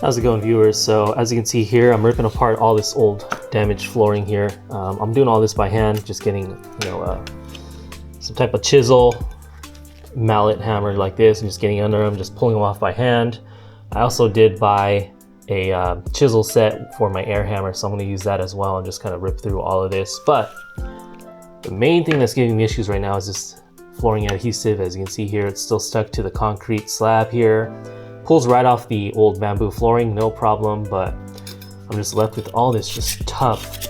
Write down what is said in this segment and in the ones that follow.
How's it going, viewers? So as you can see here, I'm ripping apart all this old damaged flooring here. I'm doing all this by hand, just getting, some type of chisel, mallet hammer like this, and just getting under them, just pulling them off by hand. I also did buy a chisel set for my air hammer, so I'm going to use that as well and just kind of rip through all of this. But the main thing that's giving me issues right now is this flooring adhesive. As you can see here, it's still stuck to the concrete slab here. Pulls right off the old bamboo flooring, no problem, but I'm just left with all this just tough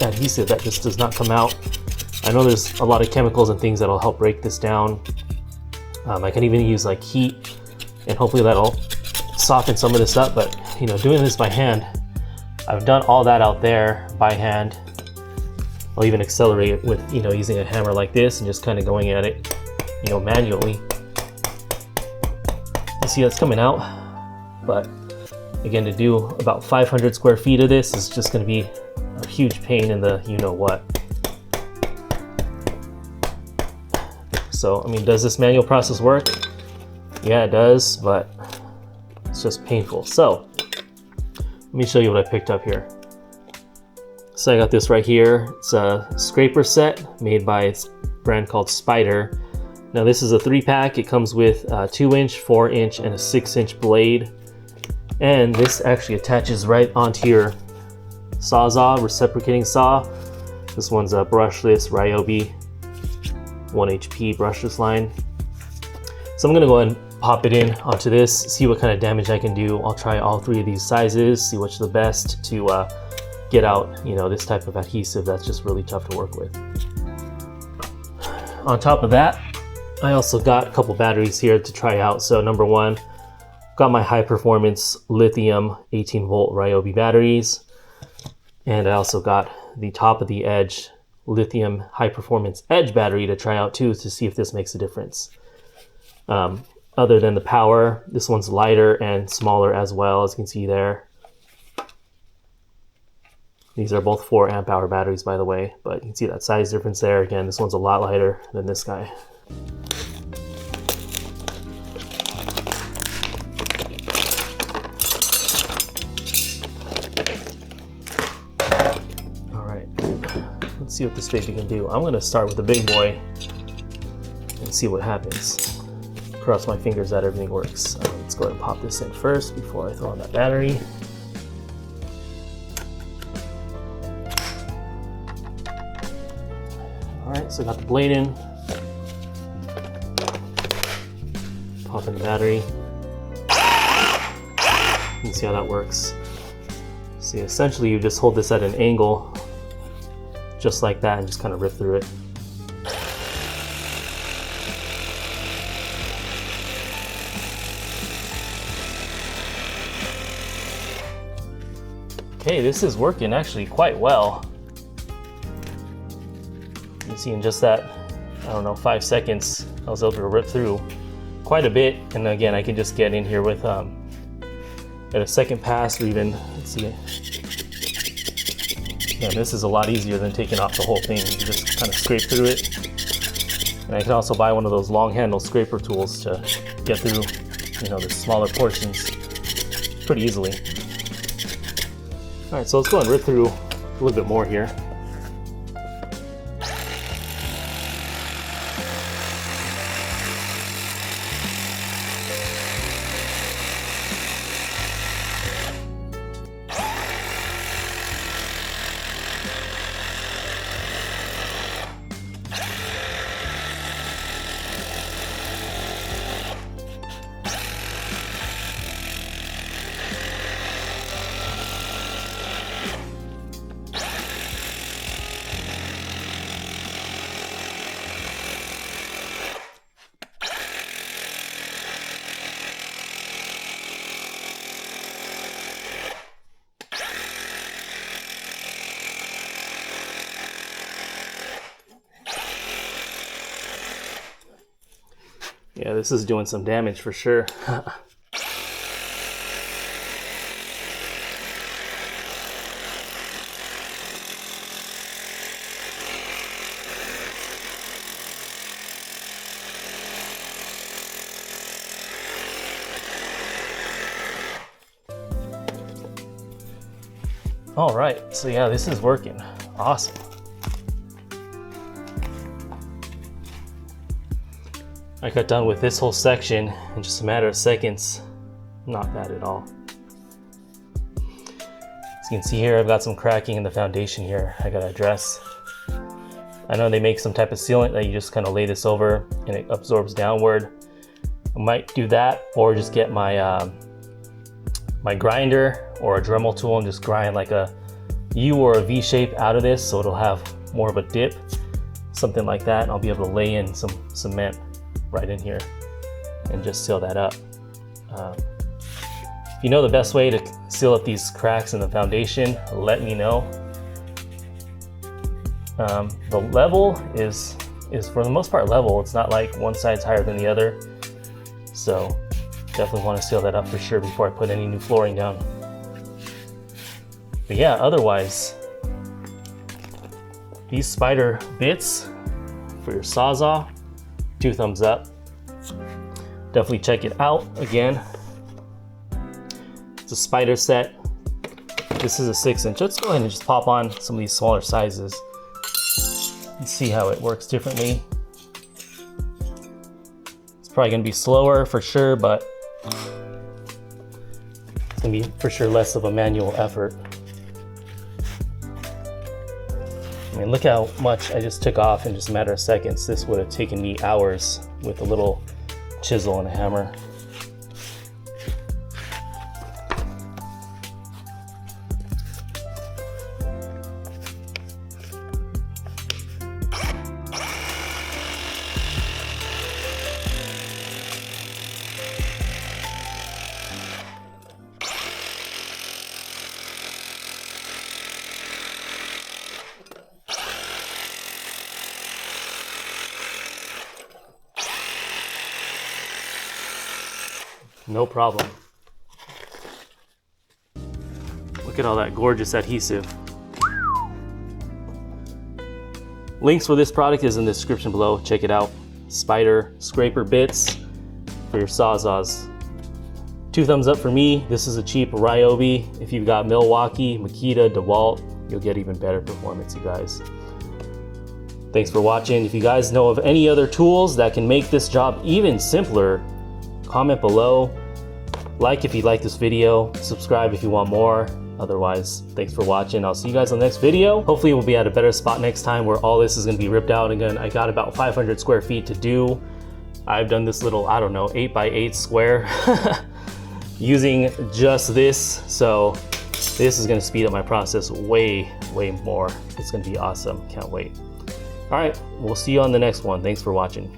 adhesive that just does not come out. I know there's a lot of chemicals and things that'll help break this down. I can even use like heat, and hopefully that'll soften some of this up, but doing this by hand, I've done all that out there by hand. I'll even accelerate it with using a hammer like this and just kind of going at it manually. You see that's coming out, but again, to do about 500 square feet of this is just going to be a huge pain in the what. So I mean, does this manual process work? Yeah, it does, but it's just painful. So let me show you what I picked up here. So I got this right here. It's a scraper set made by a brand called Spyder. Now this is a 3-pack. It comes with a 2-inch, 4-inch, and a 6-inch blade. And this actually attaches right onto your Sawzall reciprocating saw. This one's a brushless Ryobi 1 HP brushless line. So I'm gonna go ahead and pop it in onto this, see what kind of damage I can do. I'll try all 3 of these sizes, see which is the best to get out this type of adhesive that's just really tough to work with. On top of that, I also got a couple batteries here to try out. So number 1, got my high performance lithium 18-volt Ryobi batteries, and I also got the top of the edge lithium high performance edge battery to try out too, to see if this makes a difference. Other than the power, this one's lighter and smaller as well, as you can see there. These are both 4 amp hour batteries, by the way, but you can see that size difference there. Again, this one's a lot lighter than this guy. All right, let's see what this baby can do. I'm gonna start with the big boy and see what happens. Cross my fingers that everything works. Let's go ahead and pop this in first before I throw on that battery. All right, so I got the blade in. Pop in the battery. You can see how that works. See, essentially you just hold this at an angle, just like that, and just kind of rip through it. Okay, this is working actually quite well. You see in just that, 5 seconds, I was able to rip through quite a bit. And again, I can just get in here with at a second pass, or even, let's see. Yeah, this is a lot easier than taking off the whole thing. You just kind of scrape through it. And I can also buy one of those long handle scraper tools to get through, the smaller portions pretty easily. All right, so let's go and rip through a little bit more here. Yeah, this is doing some damage for sure. All right, so yeah, this is working. Awesome. I got done with this whole section in just a matter of seconds. Not bad at all. As you can see here, I've got some cracking in the foundation here I gotta address. I know they make some type of sealant that you just kind of lay this over and it absorbs downward. I might do that, or just get my my grinder or a Dremel tool and just grind like a U or a V shape out of this so it'll have more of a dip, something like that, and I'll be able to lay in some cement right in here and just seal that up. If you know the best way to seal up these cracks in the foundation, let me know. The level is for the most part level. It's not like one side's higher than the other. So definitely want to seal that up for sure before I put any new flooring down. But yeah, otherwise, these Spyder bits for your Sawzall, 2 thumbs up. Definitely check it out again. It's a Spyder set. This is a 6-inch. Let's go ahead and just pop on some of these smaller sizes and see how it works differently. It's probably gonna be slower for sure, but it's gonna be for sure less of a manual effort. I mean, look how much I just took off in just a matter of seconds. This would have taken me hours with a little chisel and a hammer. No problem. Look at all that gorgeous adhesive. Links for this product is in the description below. Check it out. Spyder Scraper bits for your Sawzalls. 2 thumbs up for me. This is a cheap Ryobi. If you've got Milwaukee, Makita, DeWalt, you'll get even better performance, you guys. Thanks for watching. If you guys know of any other tools that can make this job even simpler, comment below. Like if you like this video, subscribe if you want more. Otherwise, thanks for watching. I'll see you guys on the next video. Hopefully we'll be at a better spot next time where all this is gonna be ripped out. Again, I got about 500 square feet to do. I've done this little, I don't know, 8x8 square using just this. So this is gonna speed up my process way more. It's gonna be awesome, can't wait. All right, we'll see you on the next one. Thanks for watching.